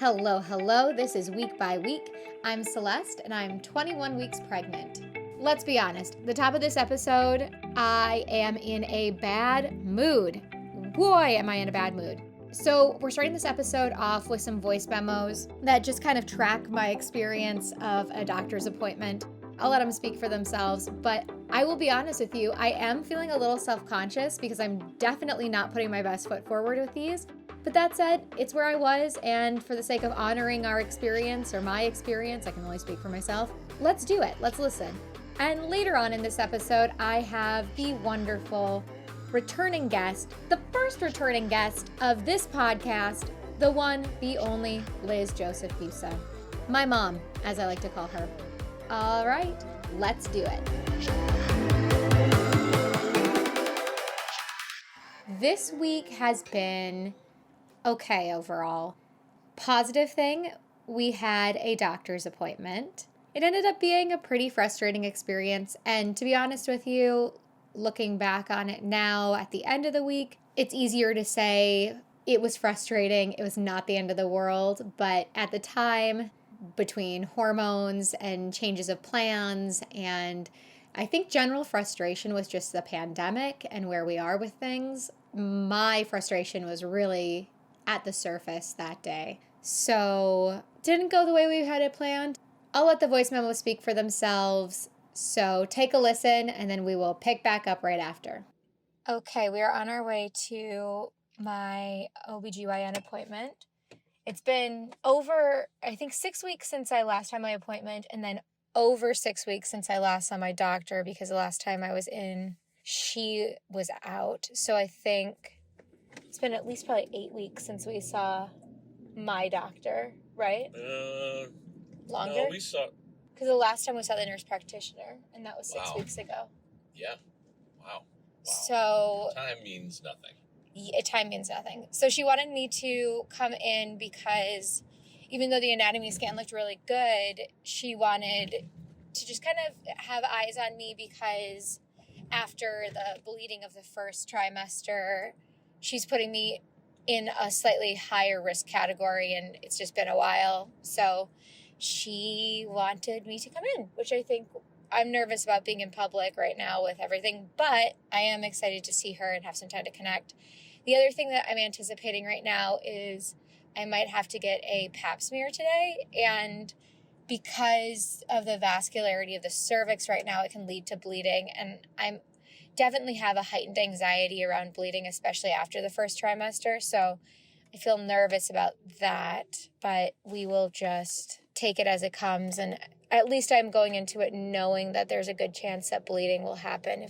Hello, hello. This is Week by Week. I'm Celeste and I'm 21 weeks pregnant. Let's be honest, the top of this episode, I am in a bad mood. Boy, am I in a bad mood. So we're starting this episode off with some voice memos that just kind of track my experience of a doctor's appointment. I'll let them speak for themselves, but I will be honest with you, I am feeling a little self-conscious because I'm definitely not putting my best foot forward with these. But that said, it's where I was, and for the sake of honoring our experience, or my experience, I can only speak for myself, let's do it. Let's listen. And later on in this episode, I have the wonderful returning guest, the first returning guest of this podcast, the one, the only Liz Joseph Busa. My mom, as I like to call her. All right, let's do it. This week has been okay overall. Positive thing, we had a doctor's appointment. It ended up being a pretty frustrating experience, and to be honest with you, looking back on it now at the end of the week, it's easier to say it was frustrating, it was not the end of the world, but at the time, between hormones and changes of plans, and I think general frustration was just the pandemic and where we are with things, my frustration was really at the surface that day. So, didn't go the way we had it planned. I'll let the voice memos speak for themselves. So, take a listen and then we will pick back up right after. Okay, we are on our way to my OBGYN appointment. It's been over, I think, 6 weeks since I last had my appointment, and then over 6 weeks since I last saw my doctor because the last time I was in, she was out. So I think it's been at least probably 8 weeks since we saw my doctor, right? Longer? No, we saw... Because the last time we saw the nurse practitioner, and that was 6 Wow. weeks ago. Yeah. Wow. So... Time means nothing. Yeah, time means nothing. So she wanted me to come in because even though the anatomy scan looked really good, she wanted to just kind of have eyes on me because after the bleeding of the first trimester, she's putting me in a slightly higher risk category, and it's just been a while. So she wanted me to come in, which I think I'm nervous about being in public right now with everything, but I am excited to see her and have some time to connect. The other thing that I'm anticipating right now is I might have to get a pap smear today, and because of the vascularity of the cervix right now, it can lead to bleeding, and I'm definitely have a heightened anxiety around bleeding, especially after the first trimester, so I feel nervous about that, but we will just take it as it comes, and at least I'm going into it knowing that there's a good chance that bleeding will happen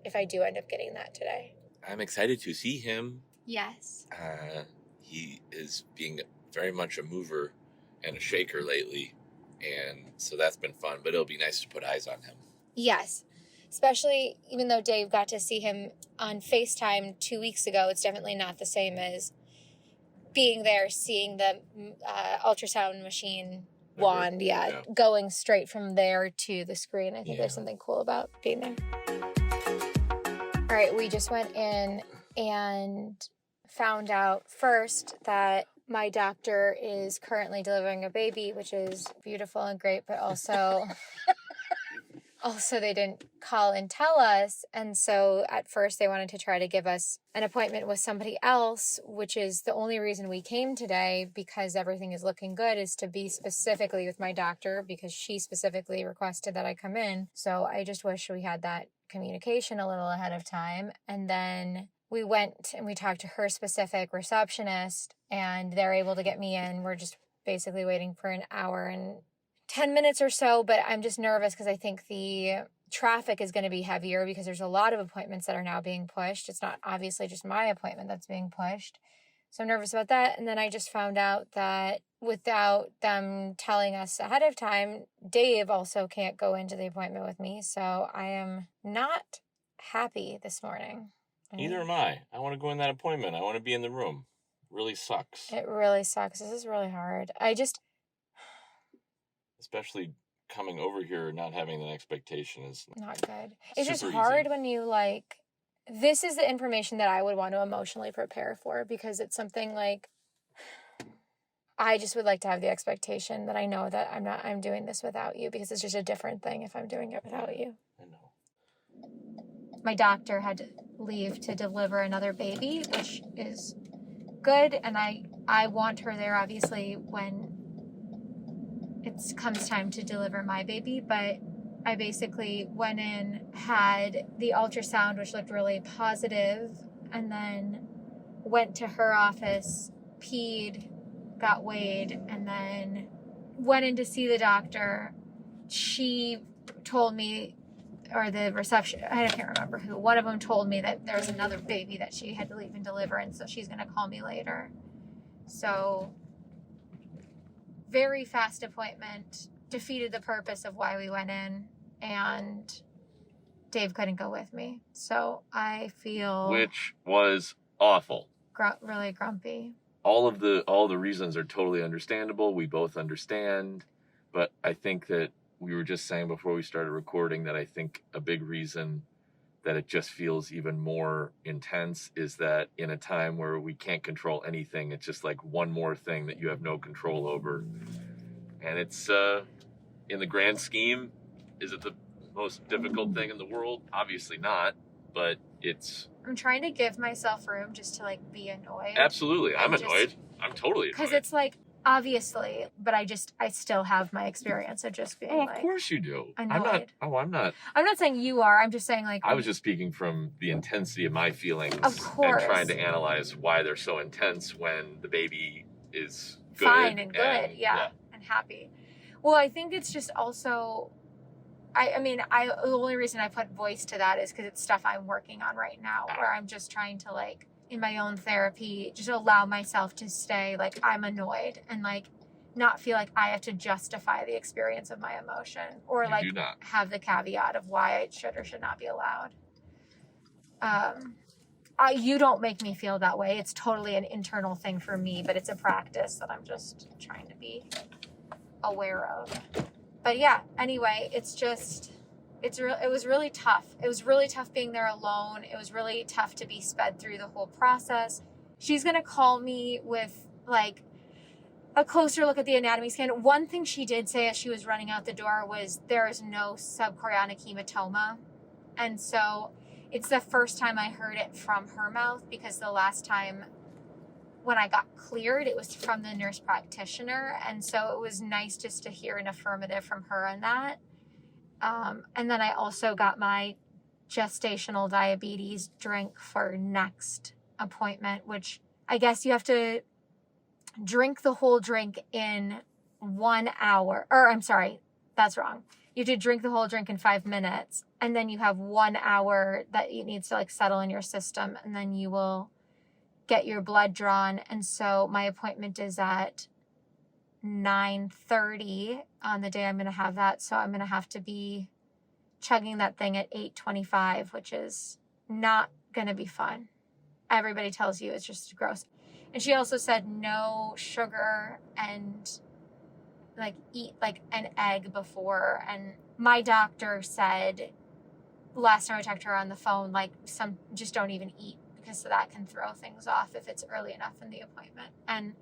if I do end up getting that today. I'm excited to see him. Yes. He is being very much a mover and a shaker lately, and so that's been fun, but it'll be nice to put eyes on him. Yes. Especially even though Dave got to see him on FaceTime 2 weeks ago, it's definitely not the same as being there, seeing the ultrasound machine wand, going straight from there to the screen. I think there's something cool about being there. All right, we just went in and found out first that my doctor is currently delivering a baby, which is beautiful and great, but also they didn't call and tell us. And so at first they wanted to try to give us an appointment with somebody else, which is the only reason we came today, because everything is looking good, is to be specifically with my doctor because she specifically requested that I come in. So I just wish we had that communication a little ahead of time. And then we went and we talked to her specific receptionist, and they're able to get me in. We're just basically waiting for an hour and 10 minutes or so, but I'm just nervous because I think the traffic is going to be heavier because there's a lot of appointments that are now being pushed. It's not obviously just my appointment that's being pushed. So I'm nervous about that. And then I just found out that without them telling us ahead of time, Dave also can't go into the appointment with me. So I am not happy this morning. Neither am I. I want to go in that appointment. I want to be in the room. It really sucks. It really sucks. This is really hard. Especially coming over here, not having that expectation is not good. It's just hard easy when you this is the information that I would want to emotionally prepare for, because it's something like I just would like to have the expectation that I know that I'm doing this without you, because it's just a different thing if I'm doing it without you. I know. My doctor had to leave to deliver another baby, which is good, and I want her there obviously when it comes time to deliver my baby, but I basically went in, had the ultrasound, which looked really positive, and then went to her office, peed, got weighed, and then went in to see the doctor. She told me, or the reception, I can't remember who, one of them told me that there was another baby that she had to leave and deliver, and so she's going to call me later. So, very fast appointment, defeated the purpose of why we went in, and Dave couldn't go with me. So I feel... Which was awful. Really grumpy. All the reasons are totally understandable. We both understand. But I think that we were just saying before we started recording that I think a big reason that it just feels even more intense is that in a time where we can't control anything, it's just like one more thing that you have no control over. And it's, in the grand scheme, is it the most difficult thing in the world? Obviously not, but it's... I'm trying to give myself room just to, like, be annoyed. Absolutely. I'm annoyed. I'm totally annoyed. Because it's like, obviously, but I still have my experience of just being of course you do. Annoyed. I'm not. I'm not saying you are. I'm just saying, like... I was just speaking from the intensity of my feelings. Of course. And trying to analyze why they're so intense when the baby is good. Fine and good, yeah. And happy. Well, I think it's just also... the only reason I put voice to that is because it's stuff I'm working on right now, where I'm just trying to, like, in my own therapy, just allow myself to stay, like, I'm annoyed, and, like, not feel like I have to justify the experience of my emotion, or You like do not. have the caveat of why it should or should not be allowed. You don't make me feel that way. It's totally an internal thing for me, but it's a practice that I'm just trying to be aware of. But yeah, anyway, it was really tough. It was really tough being there alone. It was really tough to be sped through the whole process. She's going to call me with, like, a closer look at the anatomy scan. One thing she did say as she was running out the door was there is no subchorionic hematoma. And so it's the first time I heard it from her mouth, because the last time when I got cleared, it was from the nurse practitioner. And so it was nice just to hear an affirmative from her on that. And then I also got my gestational diabetes drink for next appointment, which I guess you have to drink the whole drink in 1 hour. Or I'm sorry, that's wrong. You have to drink the whole drink in 5 minutes, and then you have 1 hour that it needs to, like, settle in your system, and then you will get your blood drawn. And so my appointment is at 9:30 on the day I'm going to have that. So I'm going to have to be chugging that thing at 8:25, which is not going to be fun. Everybody tells you it's just gross. And she also said no sugar and, like, eat, like, an egg before. And my doctor said last time I talked to her on the phone, like, just don't even eat, because that can throw things off if it's early enough in the appointment. And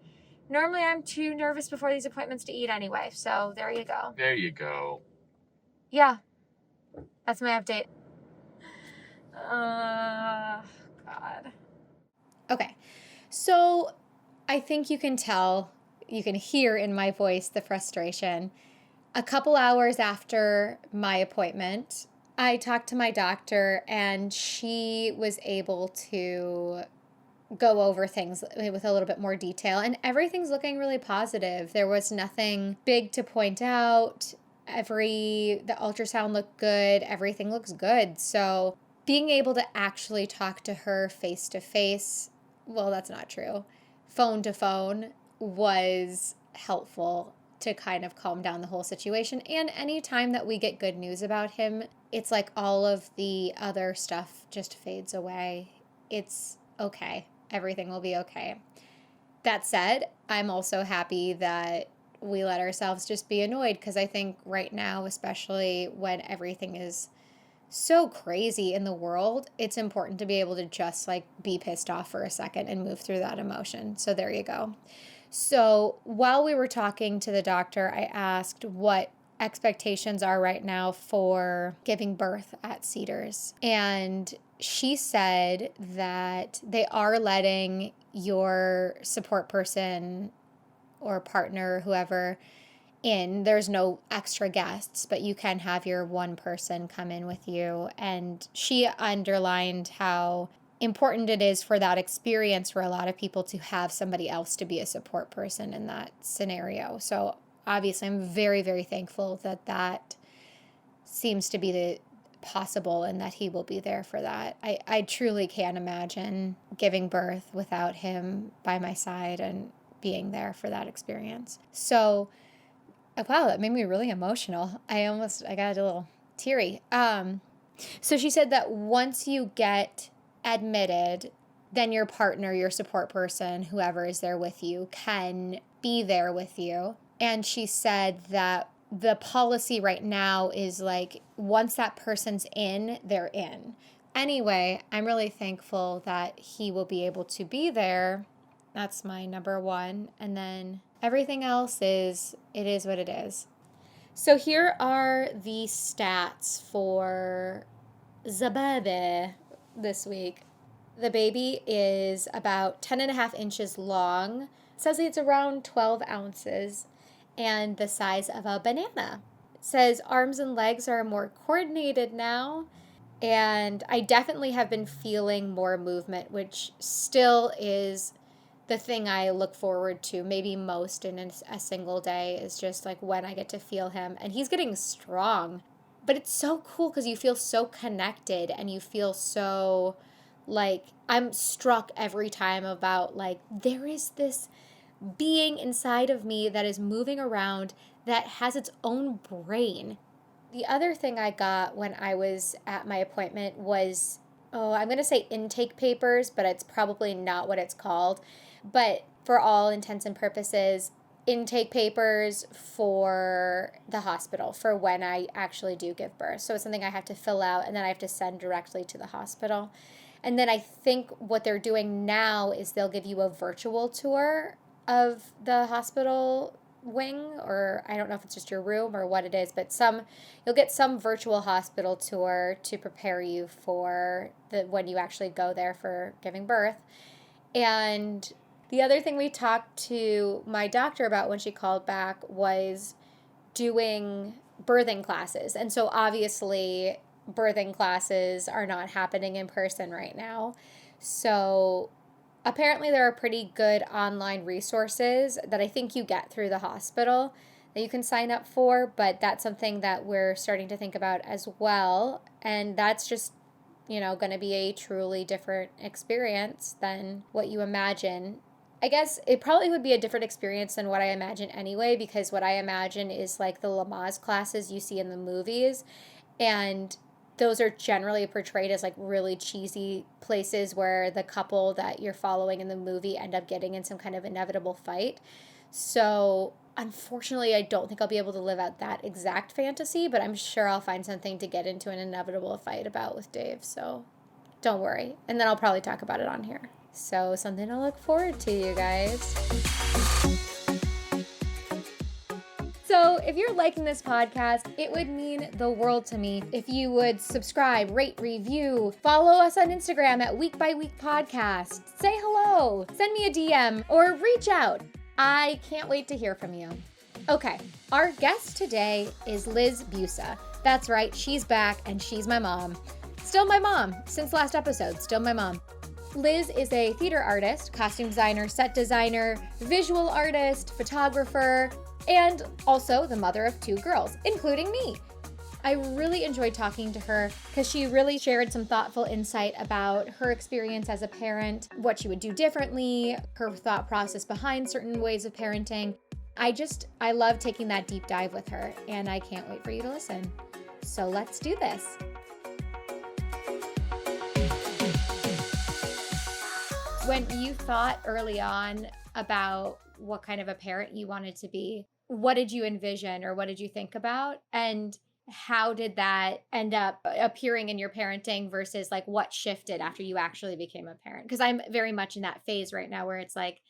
normally I'm too nervous before these appointments to eat anyway. So there you go. There you go. Yeah. That's my update. God. Okay. So I think you can hear in my voice the frustration. A couple hours after my appointment, I talked to my doctor, and she was able to go over things with a little bit more detail, and everything's looking really positive. There was nothing big to point out. The ultrasound looked good. Everything looks good. So being able to actually talk to her face to face, well, that's not true. Phone to phone was helpful to kind of calm down the whole situation. And anytime that we get good news about him, it's like all of the other stuff just fades away. It's okay. Everything will be okay. That said, I'm also happy that we let ourselves just be annoyed, because I think right now, especially when everything is so crazy in the world, it's important to be able to just, like, be pissed off for a second and move through that emotion. So there you go. So while we were talking to the doctor, I asked what expectations are right now for giving birth at Cedars. And she said that they are letting your support person or partner, whoever, in. There's no extra guests, but you can have your one person come in with you. And she underlined how important it is for that experience for a lot of people to have somebody else to be a support person in that scenario. So obviously I'm very, very thankful that that seems to be the possible and that he will be there for that. I truly can't imagine giving birth without him by my side and being there for that experience. So wow, that made me really emotional. I got a little teary. So she said that once you get admitted, then your partner, your support person, whoever is there with you, can be there with you. And she said that the policy right now is like, once that person's in, they're in. Anyway, I'm really thankful that he will be able to be there. That's my number one. And then everything else it is what it is. So here are the stats for the baby this week. The baby is about 10 and a half inches long. It says it's around 12 ounces and the size of a banana. It says arms and legs are more coordinated now. And I definitely have been feeling more movement, which still is the thing I look forward to maybe most in a single day, is just like when I get to feel him. And he's getting strong. But it's so cool because you feel so connected and you feel so like, I'm struck every time about like, there is this being inside of me that is moving around that has its own brain. The other thing I got when I was at my appointment was, I'm going to say intake papers, but it's probably not what it's called. But for all intents and purposes, intake papers for the hospital for when I actually do give birth. So it's something I have to fill out and then I have to send directly to the hospital. And then I think what they're doing now is they'll give you a virtual tour of the hospital wing, or I don't know if it's just your room or what it is, but you'll get some virtual hospital tour to prepare you for when you actually go there for giving birth. And the other thing we talked to my doctor about when she called back was doing birthing classes. And so obviously birthing classes are not happening in person right now. So apparently there are pretty good online resources that I think you get through the hospital that you can sign up for, but that's something that we're starting to think about as well. And that's just, going to be a truly different experience than what you imagine. I guess it probably would be a different experience than what I imagine anyway, because what I imagine is like the Lamaze classes you see in the movies. And those are generally portrayed as like really cheesy places where the couple that you're following in the movie end up getting in some kind of inevitable fight. So unfortunately, I don't think I'll be able to live out that exact fantasy, but I'm sure I'll find something to get into an inevitable fight about with Dave. So don't worry. And then I'll probably talk about it on here. So something to look forward to, you guys. So if you're liking this podcast, it would mean the world to me if you would subscribe, rate, review, follow us on Instagram at Week by Week Podcast, say hello, send me a DM, or reach out. I can't wait to hear from you. Okay, our guest today is Liz Busa. That's right, she's back and she's my mom. Still my mom, since last episode, still my mom. Liz is a theater artist, costume designer, set designer, visual artist, photographer, and also the mother of 2 girls, including me. I really enjoyed talking to her because she really shared some thoughtful insight about her experience as a parent, what she would do differently, her thought process behind certain ways of parenting. I love taking that deep dive with her, and I can't wait for you to listen. So let's do this. When you thought early on about what kind of a parent you wanted to be, what did you envision or what did you think about? And how did that end up appearing in your parenting versus like what shifted after you actually became a parent? Because I'm very much in that phase right now where it's like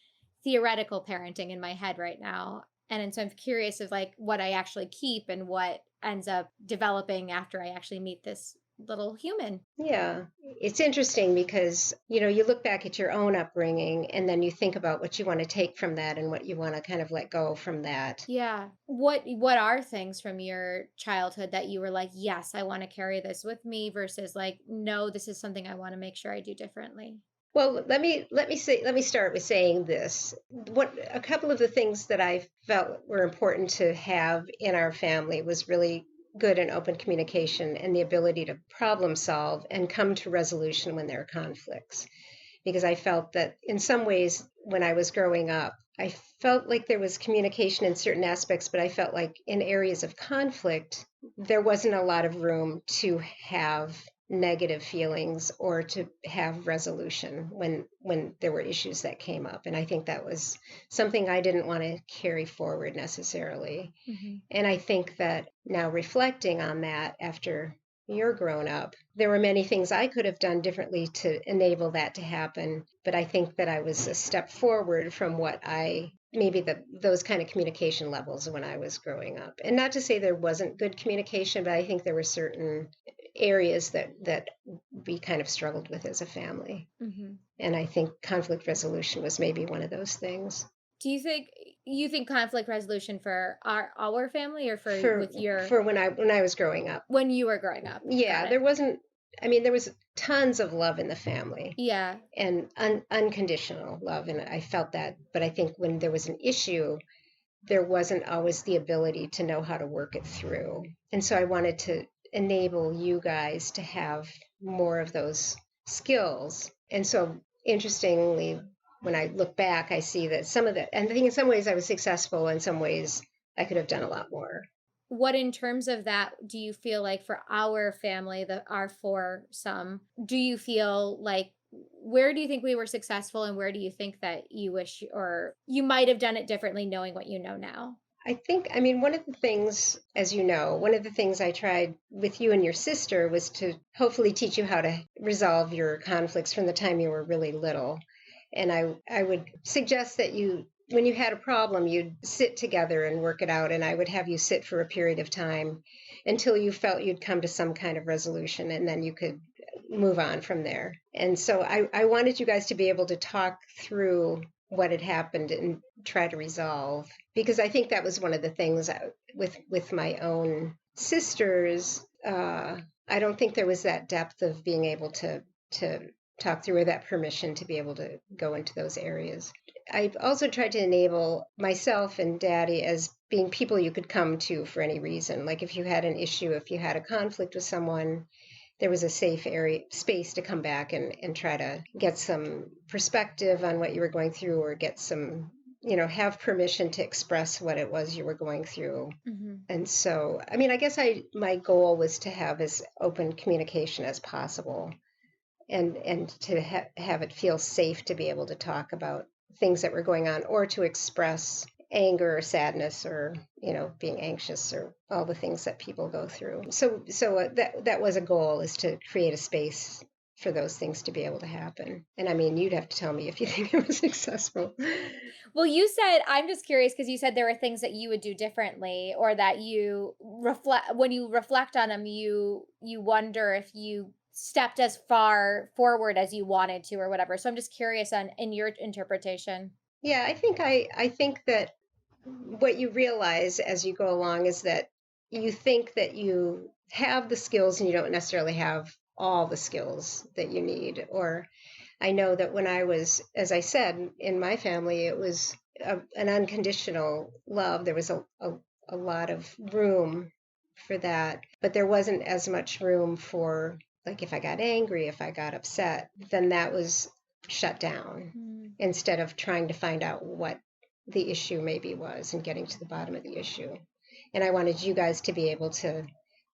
theoretical parenting in my head right now. And so I'm curious of like what I actually keep and what ends up developing after I actually meet this little human. Yeah, it's interesting because, you look back at your own upbringing and then you think about what you want to take from that and what you want to kind of let go from that. Yeah. What are things from your childhood that you were like, yes, I want to carry this with me versus like, no, this is something I want to make sure I do differently? Well, let me start with saying this. A couple of the things that I felt were important to have in our family was really good and open communication and the ability to problem solve and come to resolution when there are conflicts. Because I felt that in some ways, when I was growing up, I felt like there was communication in certain aspects, but I felt like in areas of conflict, there wasn't a lot of room to have negative feelings or to have resolution when there were issues that came up. And I think that was something I didn't want to carry forward necessarily. Mm-hmm. And I think that now reflecting on that after you're grown up, there were many things I could have done differently to enable that to happen. But I think that I was a step forward from what those kind of communication levels when I was growing up. And not to say there wasn't good communication, but I think there were certain areas that we kind of struggled with as a family. Mm-hmm. And I think conflict resolution was maybe one of those things. Do you think conflict resolution for our family or for when I was growing up? When you were growing up? Yeah, there was tons of love in the family. Yeah. And unconditional love, and I felt that. But I think when there was an issue, there wasn't always the ability to know how to work it through. And so I wanted to enable you guys to have more of those skills. And so interestingly, when I look back, I see that some of that, and I think in some ways I was successful, in some ways I could have done a lot more. What in terms of that do you feel like for our family, our foursome, do you feel like, where do you think we were successful and where do you think that you wish or you might have done it differently knowing what you know now? I think, one of the things, as you know, one of the things I tried with you and your sister was to hopefully teach you how to resolve your conflicts from the time you were really little. And I would suggest that when you had a problem, you'd sit together and work it out. And I would have you sit for a period of time until you felt you'd come to some kind of resolution, and then you could move on from there. And so I wanted you guys to be able to talk through what had happened and try to resolve, because I think that was one of the things with my own sisters. I don't think there was that depth of being able to talk through, or that permission to be able to go into those areas. I've also tried to enable myself and Daddy as being people you could come to for any reason. Like if you had an issue, if you had a conflict with someone, there was a safe space to come back and try to get some perspective on what you were going through, or get some, have permission to express what it was you were going through. Mm-hmm. And so, I guess my goal was to have as open communication as possible, and to have it feel safe to be able to talk about things that were going on, or to express anger or sadness, or being anxious, or all the things that people go through. So that was a goal, is to create a space for those things to be able to happen. And you'd have to tell me if you think it was successful. Well, you said, I'm just curious because you said there were things that you would do differently, or that you when you reflect on them, you wonder if you stepped as far forward as you wanted to, or whatever. So I'm just curious in your interpretation. Yeah, I think that what you realize as you go along is that you think that you have the skills and you don't necessarily have all the skills that you need. Or I know that when I was, as I said, in my family, it was an unconditional love. There was a lot of room for that, but there wasn't as much room for, like, if I got angry, if I got upset, then that was shut down. Instead of trying to find out what the issue maybe was and getting to the bottom of the issue. And I wanted you guys to be able to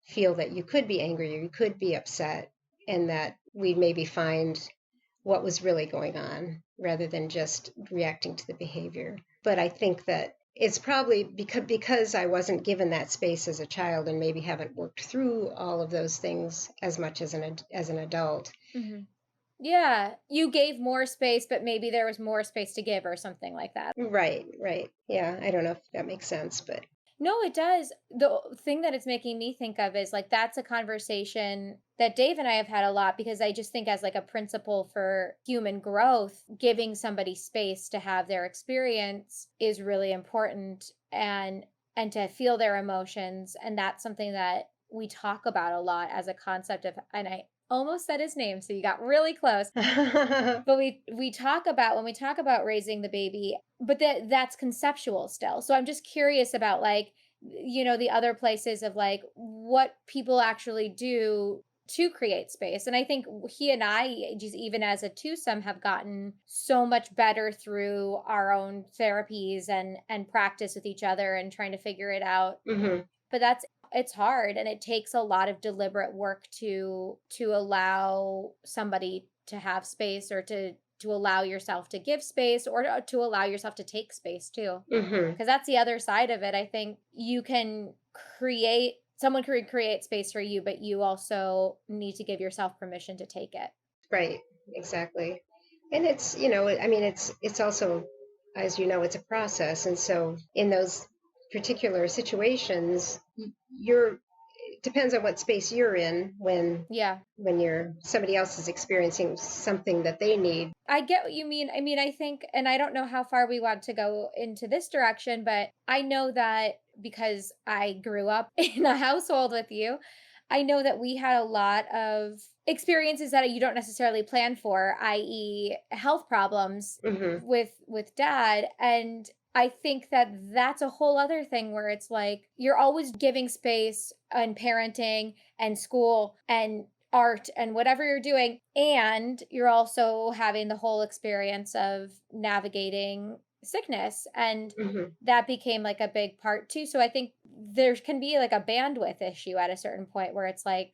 feel that you could be angry, or you could be upset, and that we'd maybe find what was really going on rather than just reacting to the behavior. But I think that it's probably because I wasn't given that space as a child, and maybe haven't worked through all of those things as much as an adult. Mm-hmm. Yeah, you gave more space, but maybe there was more space to give or something like that. Right, right. Yeah, I don't know if that makes sense, but No, it does. The thing that it's making me think of is like that's a conversation that Dave and I have had a lot because I just think as like a principle for human growth, giving somebody space to have their experience is really important and to feel their emotions, and that's something that we talk about a lot as a concept of, and I almost said his name so you got really close, but we talk about when we talk about raising the baby, but that's conceptual still. So I'm just curious about like, the other places of like what people actually do to create space. And I think he and I, just even as a twosome, have gotten so much better through our own therapies and practice with each other and trying to figure it out. Mhm. But it's hard, and it takes a lot of deliberate work to allow somebody to have space, or to allow yourself to give space, or to allow yourself to take space too, Mhm. because that's the other side of it. I think you can create someone can create space for you, but you also need to give yourself permission to take it. Right, exactly. And I mean, it's also, as you know, it's a process. And so in those particular situations, you're it depends on what space you're in Yeah, when somebody else is experiencing something that they need. I get what you mean. I mean, I think, and I don't know how far we want to go into this direction, but I know that because I grew up in a household with you, I know that we had a lot of experiences that you don't necessarily plan for, i.e., health problems Hmm. with dad. And I think that that's a whole other thing where it's like you're always giving space and parenting and school and art and whatever you're doing, and you're also having the whole experience of navigating sickness, and Hmm. that became like a big part too. So I think there can be like a bandwidth issue at a certain point where it's like,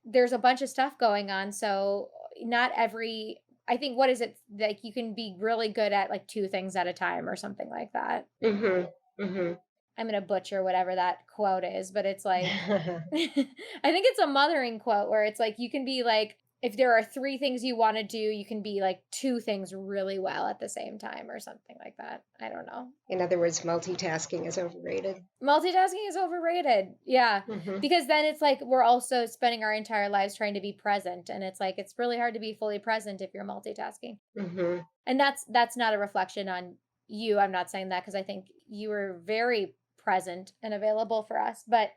there's a bunch of stuff going on, so not every I think, what is it, like you can be really good at like two things at a time or something like that. Hmm. Hmm. I'm gonna butcher whatever that quote is, but it's like I think it's a mothering quote where it's like you can be like, if there are three things you want to do, you can be like two things really well at the same time or something like that. I don't know. In other words, multitasking is overrated. Multitasking is overrated. Yeah. Hmm. Because then it's like we're also spending our entire lives trying to be present. And it's like it's really hard to be fully present if you're multitasking. Hmm. And that's not a reflection on you. I'm not saying that because I think you were very present and available for us. But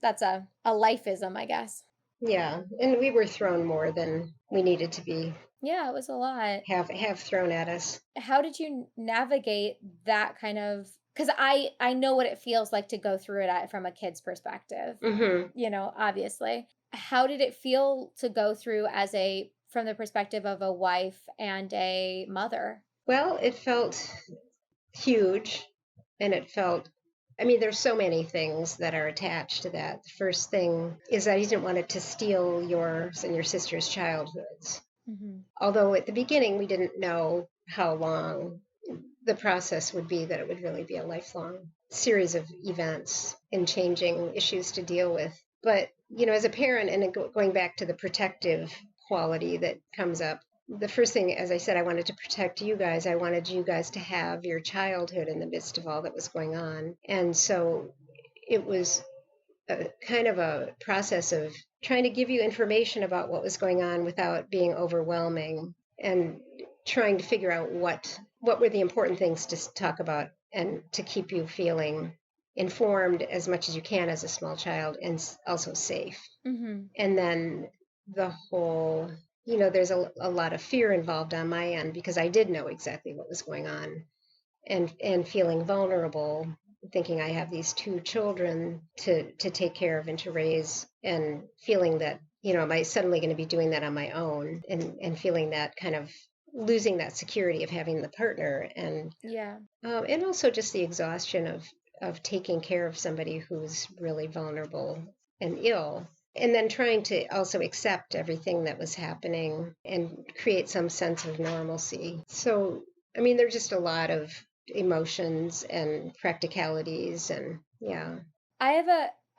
that's a lifeism, I guess. Yeah, and we were thrown more than we needed to be Yeah, it was a lot. have thrown at us. How did you navigate that kind of, because I know what it feels like to go through it from a kid's perspective, Hmm. obviously. How did it feel to go through from the perspective of a wife and a mother? Well, it felt huge, and I mean, there's so many things that are attached to that. The first thing is that he didn't want it to steal yours and your sister's childhoods. Hmm. Although at the beginning we didn't know how long the process would be, that it would really be a lifelong series of events and changing issues to deal with. But, as a parent, and going back to the protective quality that comes up, the first thing, as I said, I wanted to protect you guys. I wanted you guys to have your childhood in the midst of all that was going on. And so it was a kind of a process of trying to give you information about what was going on without being overwhelming, and trying to figure out what were the important things to talk about and to keep you feeling informed as much as you can as a small child, and also safe. Hmm. And then the whole, there's a lot of fear involved on my end because I did know exactly what was going on, and feeling vulnerable, thinking I have these two children to take care of and to raise, and feeling that, am I suddenly going to be doing that on my own, and feeling that kind of losing that security of having the partner, Yeah. and also just the exhaustion of taking care of somebody who's really vulnerable and ill, and then trying to also accept everything that was happening and create some sense of normalcy. So, I mean, there's just a lot of emotions and practicalities, and yeah. I have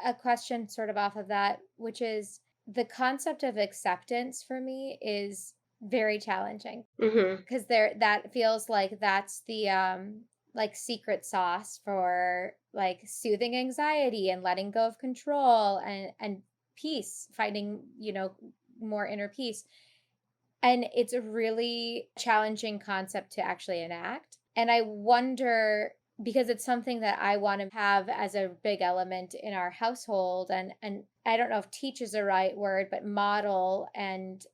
a question sort of off of that, which is the concept of acceptance for me is Very challenging. Mm-hmm. Because that feels like that's the like secret sauce for like soothing anxiety and letting go of control and peace, finding, more inner peace. And it's a really challenging concept to actually enact. And I wonder, because it's something that I want to have as a big element in our household, and I don't know if teach is the right word, but model and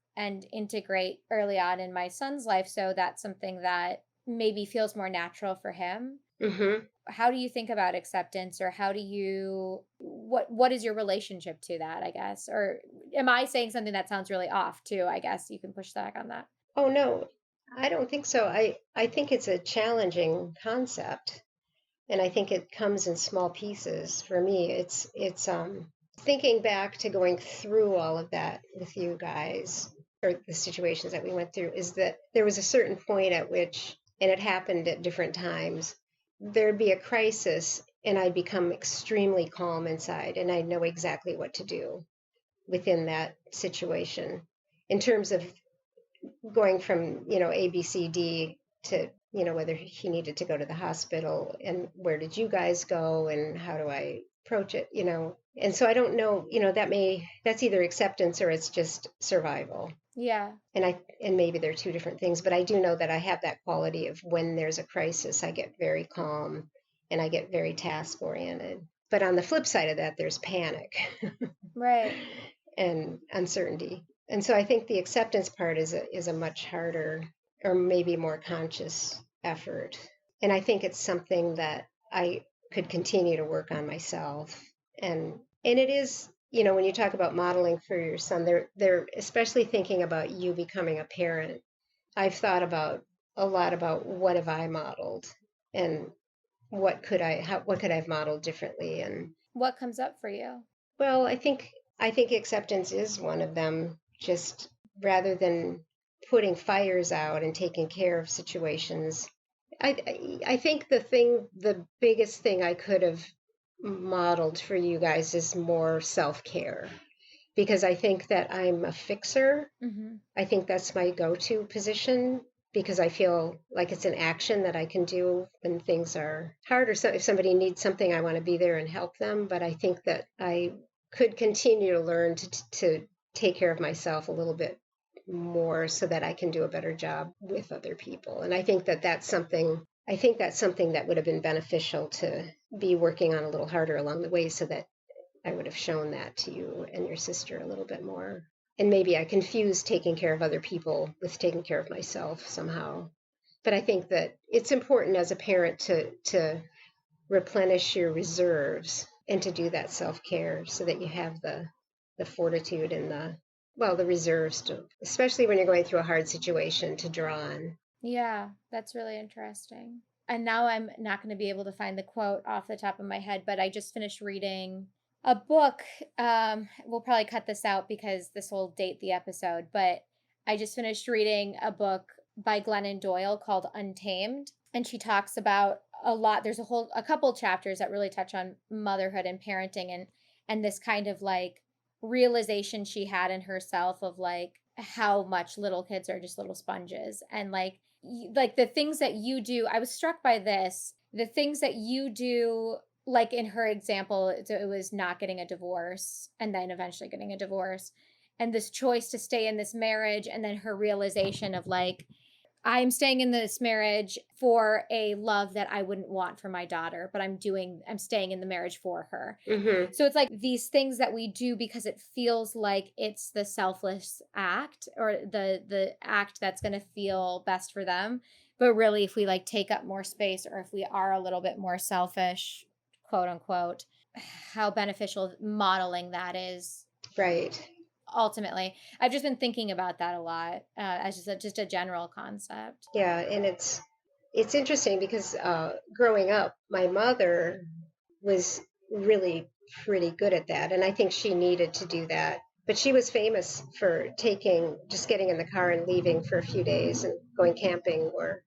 integrate early on in my son's life, so that's something that maybe feels more natural for him. Mm-hmm. How do you think about acceptance, or how do you what is your relationship to that, I guess? Or am I saying something that sounds really off too? I guess you can push back on that. Oh, no, I don't think so. I think it's a challenging concept, and I think it comes in small pieces. For me, it's thinking back to going through all of that with you guys, or the situations that we went through, is that there was a certain point at which, and it happened at different times, there'd be a crisis and I'd become extremely calm inside and I'd know exactly what to do within that situation in terms of going from, A, B, C, D to, whether he needed to go to the hospital and where did you guys go and how do I approach it. And so I don't know, that's either acceptance or it's just survival. Yeah. And maybe they're two different things, but I do know that I have that quality of when there's a crisis, I get very calm and I get very task oriented. But on the flip side of that, there's panic. Right. And uncertainty. And so I think the acceptance part is a much harder or maybe more conscious effort. And I think it's something that I could continue to work on myself. And it is, when you talk about modeling for your son, they're especially thinking about you becoming a parent. I've thought about a lot about what have I modeled and what could I have modeled differently. And What comes up for you? well, I think acceptance is one of them. Just rather than putting fires out and taking care of situations, I think the biggest thing I could have modeled for you guys is more self-care, because I think that I'm a fixer. Mm-hmm. I think that's my go-to position because I feel like it's an action that I can do when things are hard, or if somebody needs something, I want to be there and help them. But I think that I could continue to learn to take care of myself a little bit more so that I can do a better job with other people. And I think that's something that would have been beneficial to be working on a little harder along the way, so that I would have shown that to you and your sister a little bit more. And maybe I confused taking care of other people with taking care of myself somehow. But I think that it's important as a parent to replenish your reserves and to do that self-care so that you have the fortitude and the reserves to, especially when you're going through a hard situation, to draw on. Yeah, that's really interesting. And now I'm not going to be able to find the quote off the top of my head, but I just finished reading a book. We'll probably cut this out because this will date the episode, but I just finished reading a book by Glennon Doyle called Untamed. And she talks about a lot. There's a couple chapters that really touch on motherhood and parenting and this kind of like realization she had in herself of like how much little kids are just little sponges, and like the things that you do. I was struck by this, the things that you do, like in her example, it was not getting a divorce and then eventually getting a divorce, and this choice to stay in this marriage, and then her realization of like, I'm staying in this marriage for a love that I wouldn't want for my daughter, but I'm staying in the marriage for her. Mm-hmm. So it's like these things that we do because it feels like it's the selfless act, or the act that's going to feel best for them. But really, if we like take up more space, or if we are a little bit more selfish, quote unquote, how beneficial modeling that is. Right. Ultimately, I've just been thinking about that a lot, as just a general concept. Yeah, and it's interesting because growing up, my mother was really pretty good at that, and I think she needed to do that. But she was famous for just getting in the car and leaving for a few days and going camping, or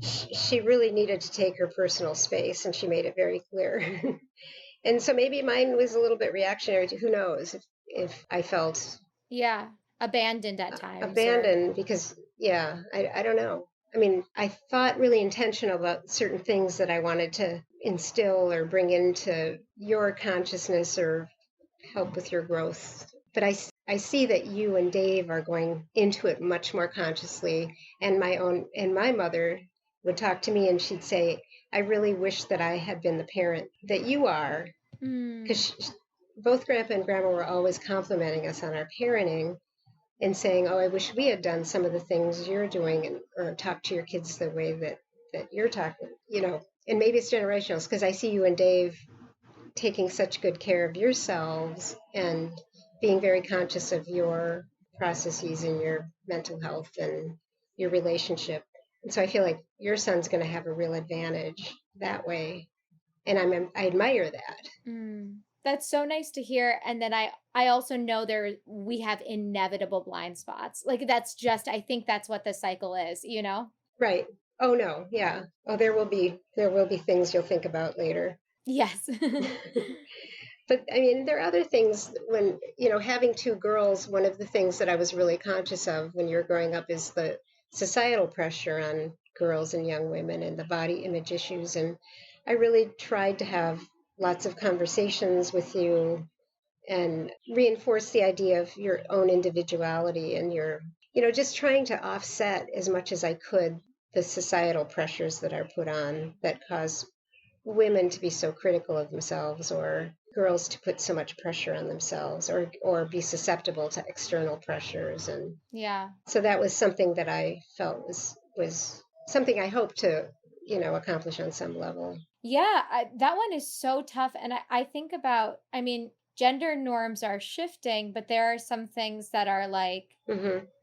she really needed to take her personal space, and she made it very clear. And so maybe mine was a little bit reactionary to, who knows, if I felt. Yeah. Abandoned at times, or abandoned because, yeah, I don't know. I mean, I thought really intentional about certain things that I wanted to instill or bring into your consciousness or help with your growth. But I see that you and Dave are going into it much more consciously. And my mother would talk to me and she'd say, I really wish that I had been the parent that you are. Because both Grandpa and Grandma were always complimenting us on our parenting and saying, oh, I wish we had done some of the things you're doing, and or talk to your kids the way that you're talking, and maybe it's generational because I see you and Dave taking such good care of yourselves and being very conscious of your processes and your mental health and your relationship. And so I feel like your son's going to have a real advantage that way. And I admire that. That's so nice to hear. And then I also know we have inevitable blind spots. Like I think that's what the cycle is, Right. Oh no. Yeah. Oh, there will be things you'll think about later. Yes. But I mean, there are other things when, having two girls, one of the things that I was really conscious of when you're growing up is the societal pressure on girls and young women and the body image issues. And I really tried to have lots of conversations with you and reinforce the idea of your own individuality and your, just trying to offset as much as I could the societal pressures that are put on that cause women to be so critical of themselves or girls to put so much pressure on themselves or be susceptible to external pressures. And yeah. So that was something that I felt was something I hope to, accomplish on some level. Yeah, that one is so tough. And I think about, I mean, gender norms are shifting, but there are some things that are like,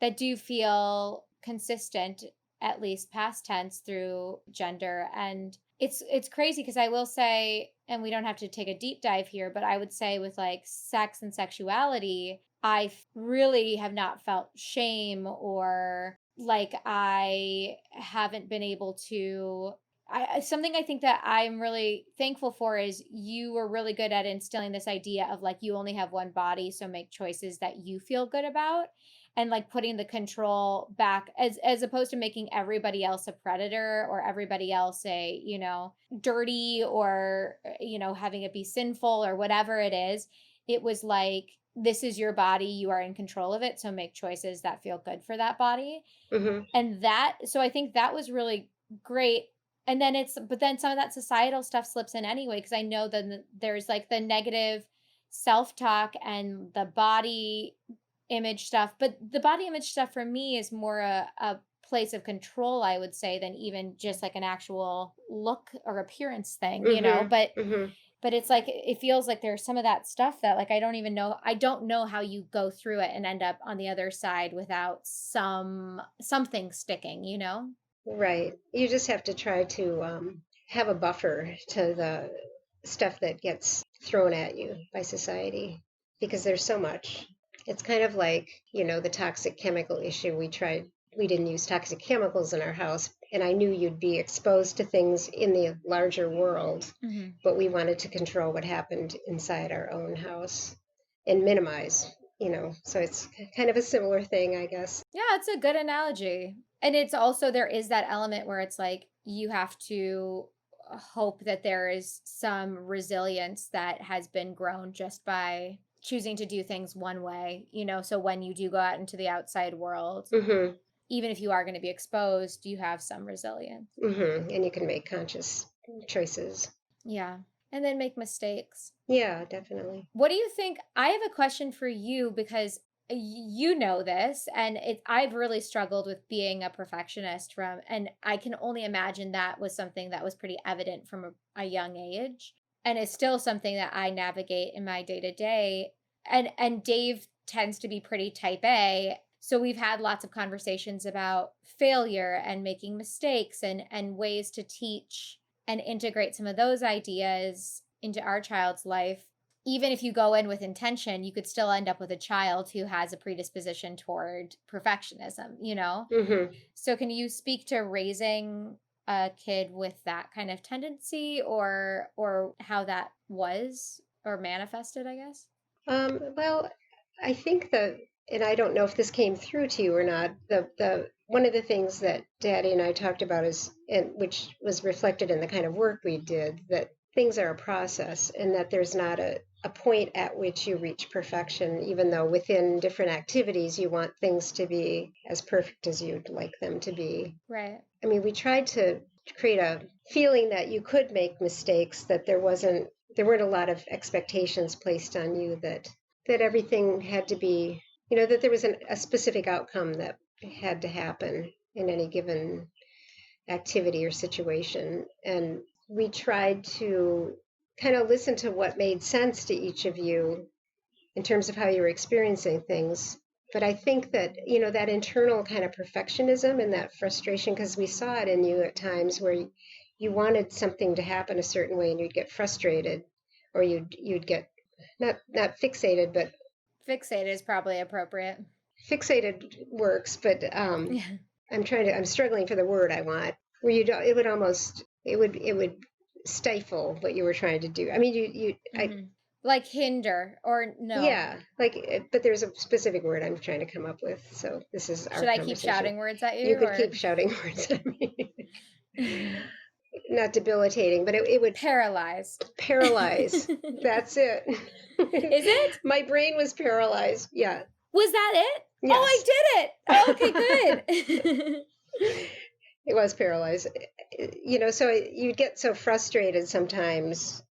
that do feel consistent, at least past tense through gender. And it's crazy because I will say, and we don't have to take a deep dive here, but I would say with like sex and sexuality, I really have not felt shame or like I haven't been able to. Something I think that I'm really thankful for is you were really good at instilling this idea of like you only have one body, so make choices that you feel good about, and like putting the control back as opposed to making everybody else a predator or everybody else a dirty or having it be sinful or whatever it is. It was like, this is your body, you are in control of it, so make choices that feel good for that body. And so I think that was really great. And then but then some of that societal stuff slips in anyway, because I know that there's like the negative self-talk and the body image stuff. But the body image stuff for me is more a place of control, I would say, than even just like an actual look or appearance thing, But it's like, it feels like there's some of that stuff that like, I don't know how you go through it and end up on the other side without something sticking, Right. You just have to try to have a buffer to the stuff that gets thrown at you by society because there's so much. It's kind of like, the toxic chemical issue. We didn't use toxic chemicals in our house, and I knew you'd be exposed to things in the larger world, but we wanted to control what happened inside our own house and minimize, so it's kind of a similar thing, I guess. Yeah, it's a good analogy. And it's also, there is that element where it's like, you have to hope that there is some resilience that has been grown just by choosing to do things one way, so when you do go out into the outside world, even if you are going to be exposed, you have some resilience. And you can make conscious choices. Yeah. And then make mistakes. Yeah, definitely. What do you think? I have a question for you because you know this, and I've really struggled with being a perfectionist and I can only imagine that was something that was pretty evident from a young age, and it's still something that I navigate in my day-to-day. And Dave tends to be pretty type A, so we've had lots of conversations about failure and making mistakes and ways to teach and integrate some of those ideas into our child's life. Even if you go in with intention, you could still end up with a child who has a predisposition toward perfectionism, So can you speak to raising a kid with that kind of tendency or how that was or manifested, I guess? Well, I think that and I don't know if this came through to you or not, the one of the things that Daddy and I talked about is, and which was reflected in the kind of work we did, that things are a process and that there's not a point at which you reach perfection, even though within different activities you want things to be as perfect as you'd like them to be. Right. I mean, we tried to create a feeling that you could make mistakes, that there weren't a lot of expectations placed on you, that everything had to be, that there was a specific outcome that had to happen in any given activity or situation. And we tried to kind of listen to what made sense to each of you in terms of how you were experiencing things. But I think that, that internal kind of perfectionism and that frustration, because we saw it in you at times where you wanted something to happen a certain way and you'd get frustrated, or you'd get not fixated, but Fixated is probably appropriate. fixated works, but Yeah. I'm struggling for the word I want, where it would stifle what you were trying to do. I mean, Like hinder or no. Yeah, but there's a specific word I'm trying to come up with. So this is our Should I keep conversation. shouting words at you? You could keep shouting words at me. Not debilitating, but it would paralyze. That's it. Is it? My brain was paralyzed. Yeah. Was that it? Yes. Oh, I did it. Oh, okay, good. It was paralyzed. So you'd get so frustrated sometimes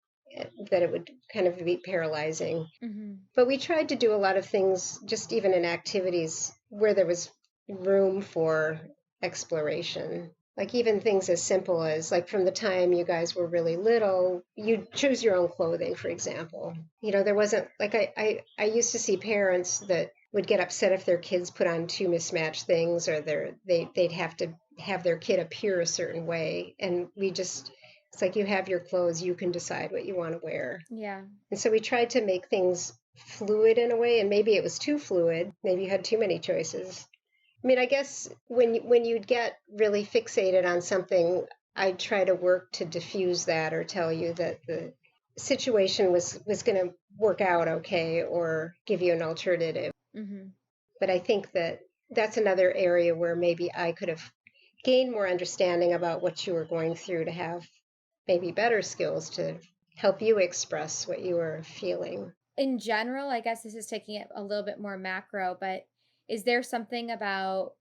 that it would kind of be paralyzing. Mm-hmm. But we tried to do a lot of things, just even in activities where there was room for exploration. Like even things as simple as, like, from the time you guys were really little, you'd choose your own clothing, for example. There wasn't, like, I used to see parents that would get upset if their kids put on two mismatched things, or they'd have to have their kid appear a certain way. And it's like, you have your clothes, you can decide what you want to wear. Yeah. And so we tried to make things fluid in a way, and maybe it was too fluid. Maybe you had too many choices. I mean, I guess when you'd get really fixated on something, I'd try to work to diffuse that, or tell you that the situation was going to work out okay, or give you an alternative. Mm-hmm. But I think that that's another area where maybe I could have gained more understanding about what you were going through, to have maybe better skills to help you express what you were feeling. In general, I guess this is taking it a little bit more macro, but is there something about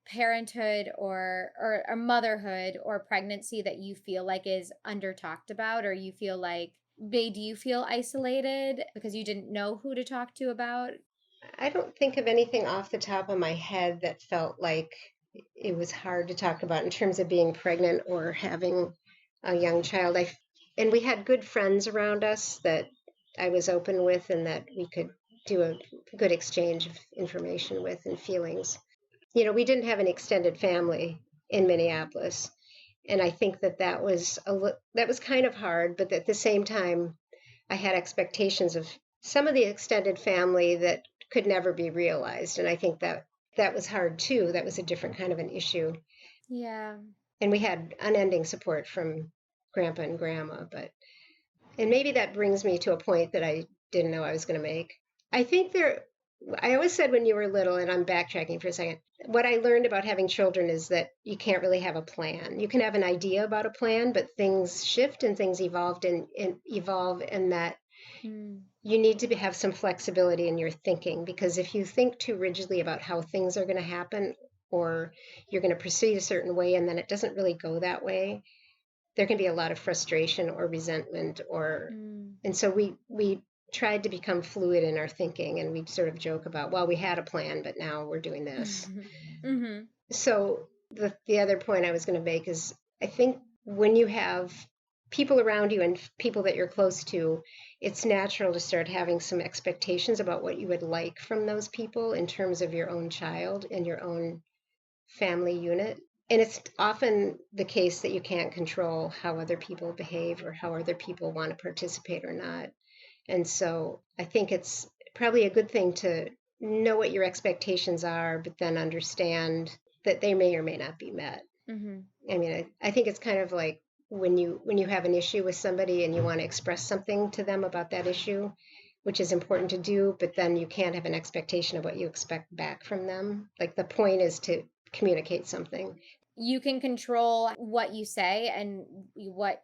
parenthood or motherhood or pregnancy that you feel like is under talked about, or you feel like, do you feel isolated because you didn't know who to talk to about? I don't think of anything off the top of my head that felt like it was hard to talk about in terms of being pregnant or having a young child. And we had good friends around us that I was open with, and that we could do a good exchange of information with and feelings. We didn't have an extended family in Minneapolis, and I think that was kind of hard. But at the same time, I had expectations of some of the extended family that could never be realized, and I think that was hard too. That was a different kind of an issue. Yeah. And we had unending support from Grandpa and Grandma, and maybe that brings me to a point that I didn't know I was going to make. I always said when you were little, and I'm backtracking for a second, what I learned about having children is that you can't really have a plan. You can have an idea about a plan, but things shift and things evolve, and that you need to have some flexibility in your thinking, because if you think too rigidly about how things are going to happen, or you're going to proceed a certain way and then it doesn't really go that way, there can be a lot of frustration or resentment, and so we tried to become fluid in our thinking, and we sort of joke about, well, we had a plan, but now we're doing this. Mm-hmm. So the other point I was going to make is, I think when you have people around you and people that you're close to, it's natural to start having some expectations about what you would like from those people in terms of your own child and your own family unit. And it's often the case that you can't control how other people behave or how other people want to participate or not. And so I think it's probably a good thing to know what your expectations are, but then understand that they may or may not be met. Mm-hmm. I mean, I think it's kind of like when you have an issue with somebody and you want to express something to them about that issue, which is important to do, but then you can't have an expectation of what you expect back from them. Like the point is to communicate something. You can control what you say and what,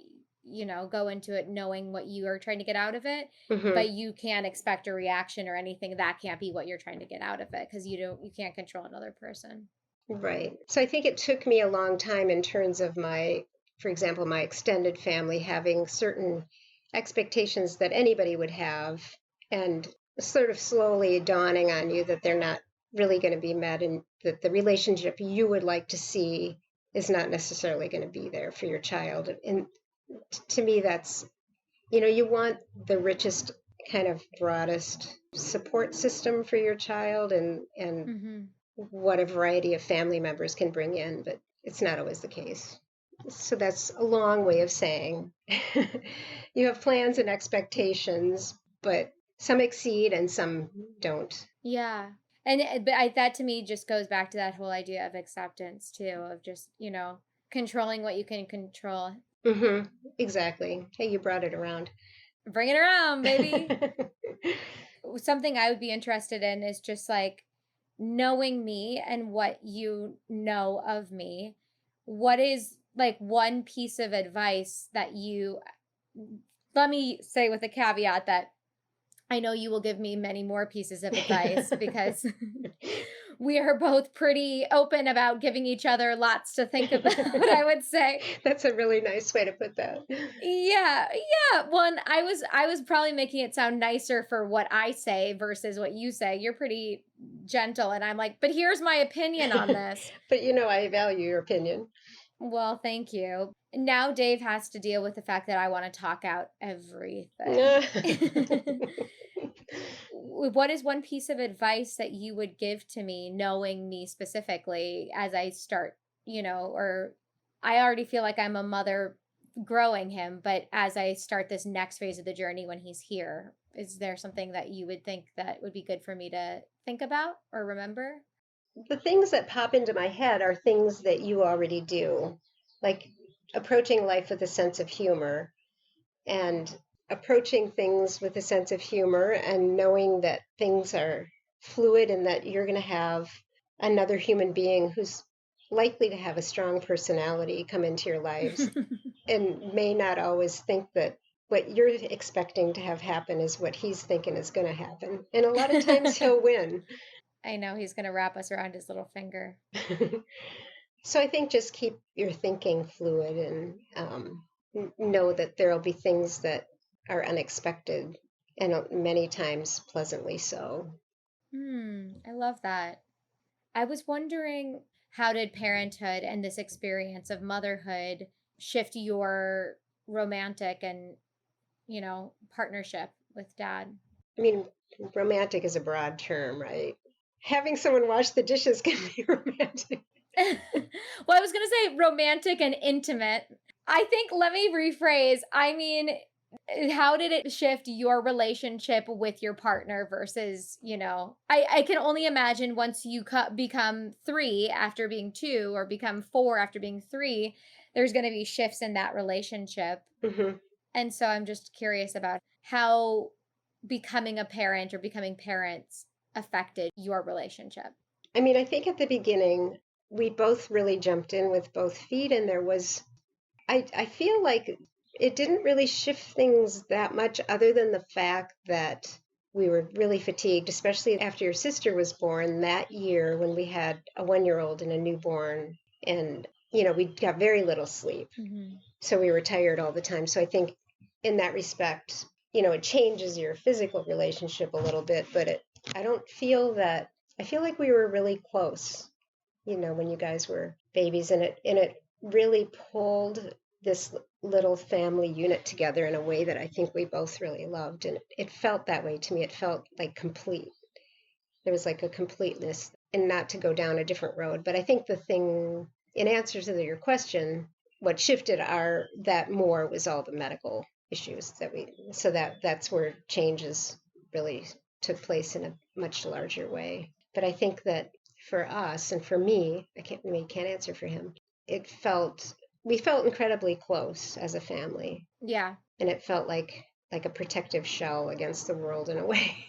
go into it knowing what you are trying to get out of it, Hmm. but you can't expect a reaction or anything. That can't be what you're trying to get out of it because you can't control another person. Right. So I think it took me a long time in terms of for example, my extended family having certain expectations that anybody would have, and sort of slowly dawning on you that they're not really going to be met, and that the relationship you would like to see is not necessarily going to be there for your child. And to me, that's, you want the richest, kind of broadest support system for your child, and Mm-hmm. what a variety of family members can bring in, but it's not always the case. So that's a long way of saying you have plans and expectations, but some exceed and some don't. Yeah. And that to me just goes back to that whole idea of acceptance too, of just, controlling what you can control. Hmm. Exactly. Hey, you brought it around. Bring it around, baby. Something I would be interested in is just like knowing me and what you know of me. What is like one piece of advice that let me say with a caveat that I know you will give me many more pieces of advice because we are both pretty open about giving each other lots to think about, I would say. That's a really nice way to put that. Yeah, yeah. Well, and I was probably making it sound nicer for what I say versus what you say. You're pretty gentle, and I'm like, but here's my opinion on this. But I value your opinion. Well, thank you. Now Dave has to deal with the fact that I want to talk out everything. What is one piece of advice that you would give to me, knowing me specifically as I start, or I already feel like I'm a mother growing him, but as I start this next phase of the journey when he's here, is there something that you would think that would be good for me to think about or remember? The things that pop into my head are things that you already do, like approaching life with a sense of humor, and approaching things with a sense of humor, and knowing that things are fluid and that you're going to have another human being who's likely to have a strong personality come into your lives and may not always think that what you're expecting to have happen is what he's thinking is going to happen. And a lot of times he'll win. I know he's going to wrap us around his little finger. So I think just keep your thinking fluid, and know that there will be things that are unexpected, and many times pleasantly so. I love that. I was wondering, how did parenthood and this experience of motherhood shift your romantic and, partnership with dad? I mean, romantic is a broad term, right? Having someone wash the dishes can be romantic. Well, I was going to say romantic and intimate. I think, let me rephrase. I mean, how did it shift your relationship with your partner versus, I can only imagine once you become 3 after being 2 or become 4 after being 3, there's going to be shifts in that relationship. Hmm. And so I'm just curious about how becoming a parent or becoming parents affected your relationship. I mean, I think at the beginning, we both really jumped in with both feet, and I feel like it didn't really shift things that much, other than the fact that we were really fatigued, especially after your sister was born that year when we had a 1-year-old and a newborn. And, we got very little sleep. Mm-hmm. So we were tired all the time. So I think in that respect, it changes your physical relationship a little bit, but I feel like we were really close, when you guys were babies, and it really pulled this little family unit together in a way that I think we both really loved. And it felt that way to me. It felt like complete. There was like a completeness, and not to go down a different road. But I think the thing, in answer to your question, what shifted that more was all the medical issues that's where changes really took place in a much larger way. But I think that for us and for me, I can't answer for him. We felt incredibly close as a family. Yeah. And it felt like like a protective shell against the world in a way.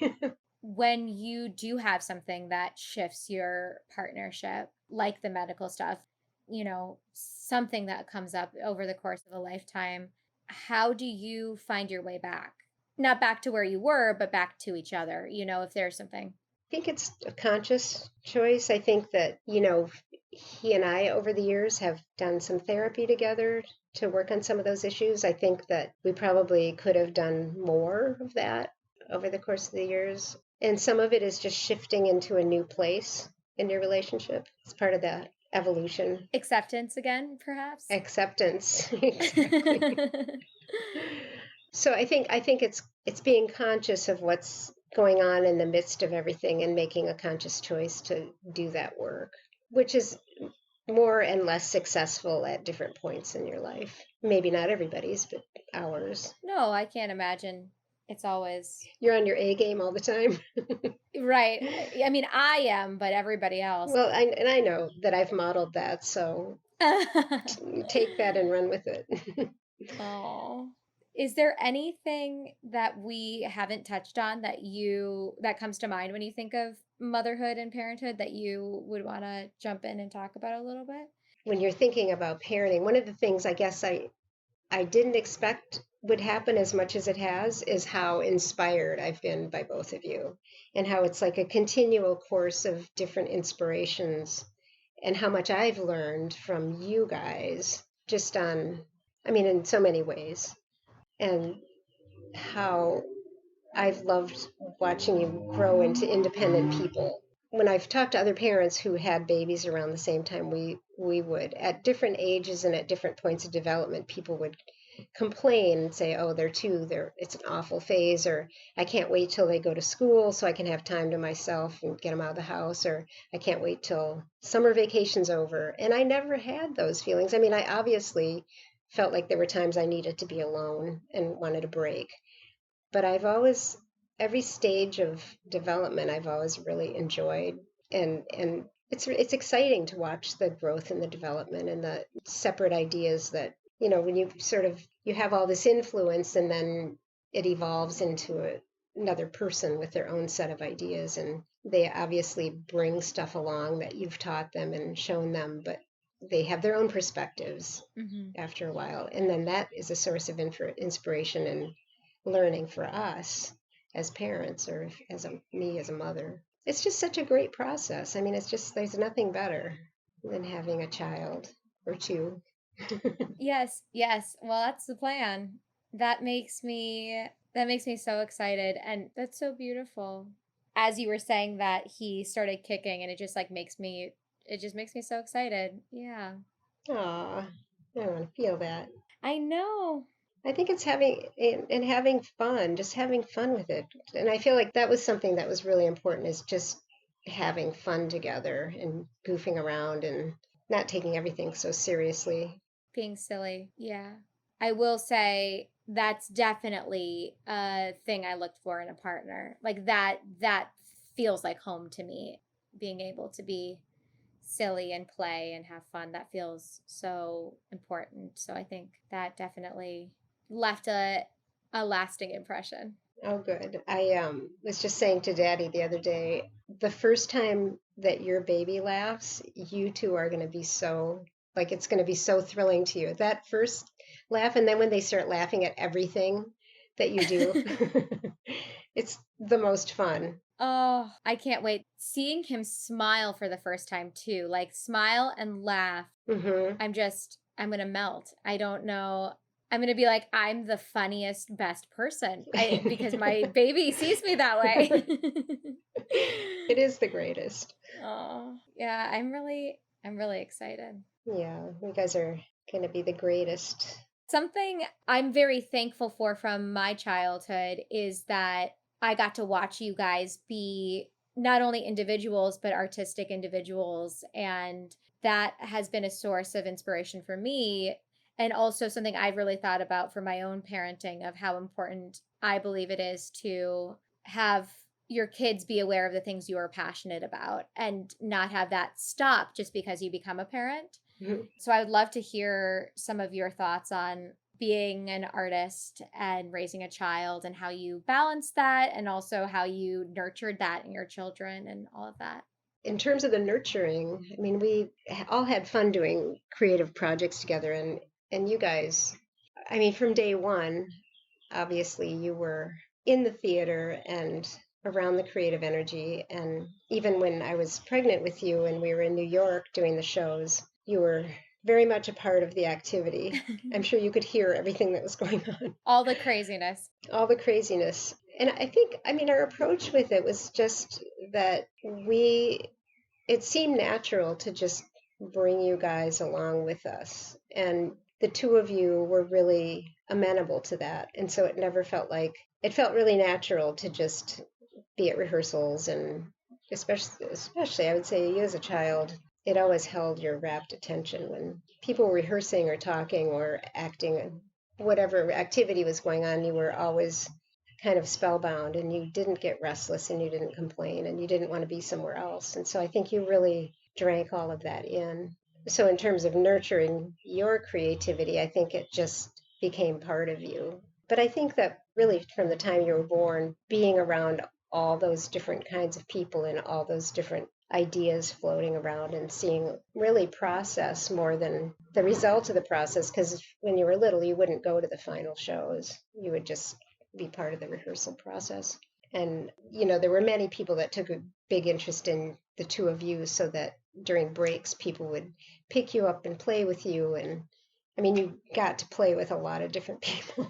When you do have something that shifts your partnership, like the medical stuff, you know, something that comes up over the course of a lifetime, how do you find your way back? Not back to where you were, but back to each other, you know, if there's something. I think it's a conscious choice. I think that, he and I over the years have done some therapy together to work on some of those issues. I think that we probably could have done more of that over the course of the years. And some of it is just shifting into a new place in your relationship. It's part of that evolution. Acceptance again, perhaps? Acceptance. Exactly. So I think it's being conscious of what's going on in the midst of everything and making a conscious choice to do that work, which is more and less successful at different points in your life. Maybe not everybody's, but ours. No, I can't imagine. It's always You're on your A game all the time. right. I mean, I am, but everybody else. Well, I know that I've modeled that, so take that and run with it. Oh. Is there anything that we haven't touched on that comes to mind when you think of motherhood and parenthood that you would want to jump in and talk about a little bit? When you're thinking about parenting, one of the things I guess I didn't expect would happen as much as it has is how inspired I've been by both of you, and how it's like a continual course of different inspirations, and how much I've learned from you guys just in so many ways, and how I've loved watching you grow into independent people. When I've talked to other parents who had babies around the same time we would, at different ages and at different points of development, people would complain and say, oh, it's an awful phase, or I can't wait till they go to school so I can have time to myself and get them out of the house, or I can't wait till summer vacation's over. And I never had those feelings. I mean, I obviously felt like there were times I needed to be alone and wanted a break. But every stage of development, I've always really enjoyed. And it's exciting to watch the growth and the development and the separate ideas that, when you have all this influence and then it evolves into another person with their own set of ideas. And they obviously bring stuff along that you've taught them and shown them, but they have their own perspectives after a while. And then that is a source of inspiration and learning for us as parents, or me as a mother. It's just such a great process. I mean, there's nothing better than having a child or two. Yes. Well, that's the plan. That makes me so excited, and that's so beautiful. As you were saying that he started kicking, and it just makes me so excited. Yeah. Aw, I want to feel that. I know. I think it's having fun, just having fun with it. And I feel like that was something that was really important, is just having fun together and goofing around and not taking everything so seriously. Being silly. Yeah. I will say that's definitely a thing I looked for in a partner. Like that feels like home to me. Being able to be silly and play and have fun, that feels so important. So I think that definitely left a lasting impression. Oh, good. I was just saying to Daddy the other day, the first time that your baby laughs, you two are going to be it's going to be so thrilling to you. That first laugh, and then when they start laughing at everything that you do, it's the most fun. Oh, I can't wait. Seeing him smile for the first time too, like smile and laugh. Mm-hmm. I'm going to melt. I don't know. I'm going to be like, I'm the funniest, best person because my baby sees me that way. It is the greatest. Oh, yeah. I'm really excited. Yeah, you guys are going to be the greatest. Something I'm very thankful for from my childhood is that I got to watch you guys be not only individuals, but artistic individuals. And that has been a source of inspiration for me. And also something I've really thought about for my own parenting, of how important I believe it is to have your kids be aware of the things you are passionate about and not have that stop just because you become a parent. Mm-hmm. So I would love to hear some of your thoughts on being an artist and raising a child and how you balance that and also how you nurtured that in your children and all of that. In terms of the nurturing, I mean, we all had fun doing creative projects together, and you guys, I mean, from day one, obviously you were in the theater and around the creative energy. And even when I was pregnant with you and we were in New York doing the shows, you were very much a part of the activity. I'm sure you could hear everything that was going on. All the craziness. All the craziness. And I think, I mean, our approach with it was just that it seemed natural to just bring you guys along with us. And the two of you were really amenable to that. And so it never felt like, it felt really natural to just be at rehearsals. And especially I would say you as a child, it always held your rapt attention when people were rehearsing or talking or acting, whatever activity was going on, you were always kind of spellbound, and you didn't get restless, and you didn't complain, and you didn't want to be somewhere else. And so I think you really drank all of that in. So in terms of nurturing your creativity, I think it just became part of you. But I think that really from the time you were born, being around all those different kinds of people and all those different ideas floating around and seeing really process more than the result of the process, because when you were little, you wouldn't go to the final shows. You would just be part of the rehearsal process. And, you know, there were many people that took a big interest in the two of you, so that during breaks, people would pick you up and play with you. And I mean, you got to play with a lot of different people.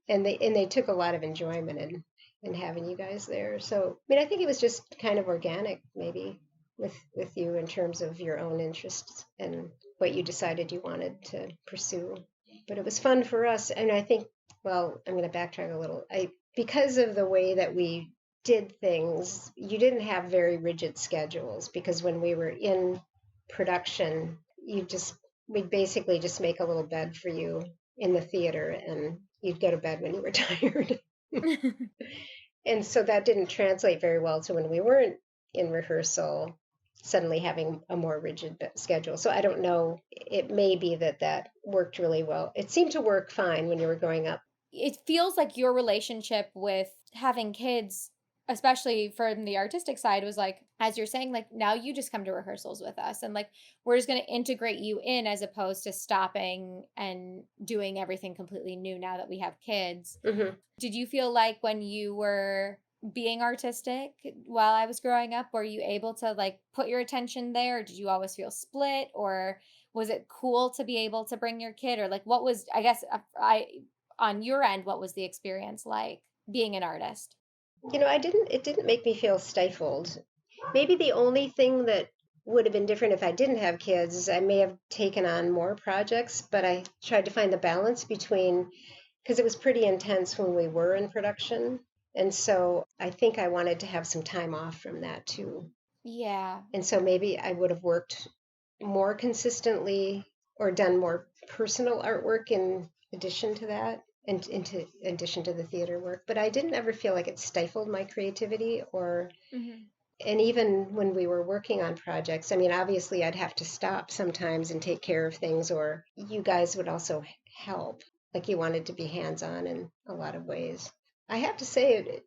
and they took a lot of enjoyment in having you guys there. So, I mean, I think it was just kind of organic, maybe, with you in terms of your own interests and what you decided you wanted to pursue. But it was fun for us. And I think, well, I'm going to backtrack a little. Because of the way that we did things, you didn't have very rigid schedules, because when we were in production, we'd basically just make a little bed for you in the theater, and you'd go to bed when you were tired. And so that didn't translate very well to when we weren't in rehearsal, suddenly having a more rigid schedule. So I don't know, it may be that worked really well. It seemed to work fine when you were growing up. It feels like your relationship with having kids, especially from the artistic side, was like, as you're saying, like, now you just come to rehearsals with us, and like, we're just going to integrate you in, as opposed to stopping and doing everything completely new now that we have kids. Mm-hmm. Did you feel like when you were being artistic while I was growing up, were you able to like put your attention there? Or did you always feel split? Or was it cool to be able to bring your kid? Or like, what was, I guess, on your end, what was the experience like being an artist? You know, it didn't make me feel stifled. Maybe the only thing that would have been different if I didn't have kids is I may have taken on more projects, but I tried to find the balance between, because it was pretty intense when we were in production. And so I think I wanted to have some time off from that too. Yeah. And so maybe I would have worked more consistently or done more personal artwork in addition to that, and in addition to the theater work. But I didn't ever feel like it stifled my creativity or, and even when we were working on projects, I mean, obviously I'd have to stop sometimes and take care of things, or you guys would also help. Like, you wanted to be hands-on in a lot of ways. I have to say,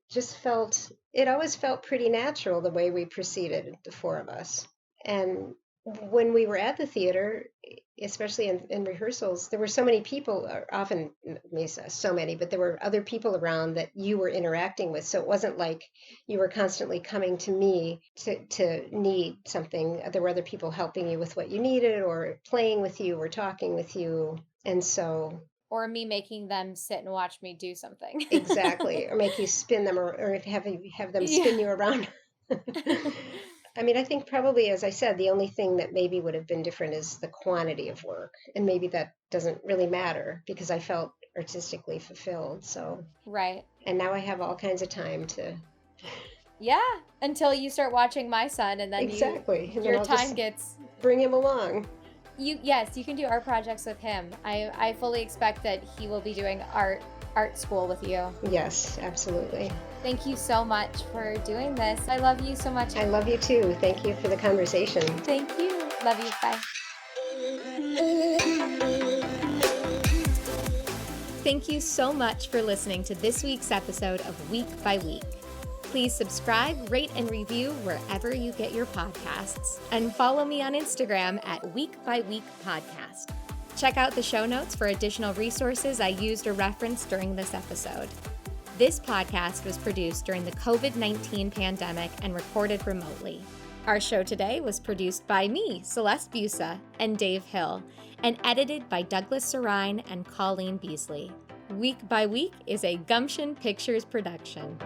it always felt pretty natural the way we proceeded, the four of us. And when we were at the theater, especially in rehearsals, there were so many people, often, so many, but there were other people around that you were interacting with. So it wasn't like you were constantly coming to me to need something. There were other people helping you with what you needed, or playing with you, or talking with you. And so... Or me making them sit and watch me do something. Exactly. Or make you spin them, or have them spin you around. I mean, I think probably, as I said, the only thing that maybe would have been different is the quantity of work. And maybe that doesn't really matter, because I felt artistically fulfilled. So, right. And now I have all kinds of time to... Yeah, until you start watching my son, and then exactly. your time gets... Bring him along. Yes, you can do art projects with him. I fully expect that he will be doing art school with you. Yes, absolutely. Thank you so much for doing this. I love you so much. I love you too. Thank you for the conversation. Thank you. Love you. Bye. Thank you so much for listening to this week's episode of Week by Week. Please subscribe, rate, and review wherever you get your podcasts. And follow me on Instagram at Week by Week Podcast. Check out the show notes for additional resources I used or referenced during this episode. This podcast was produced during the COVID-19 pandemic and recorded remotely. Our show today was produced by me, Celeste Busa, and Dave Hill, and edited by Douglas Sarine and Colleen Beasley. Week by Week is a Gumption Pictures production.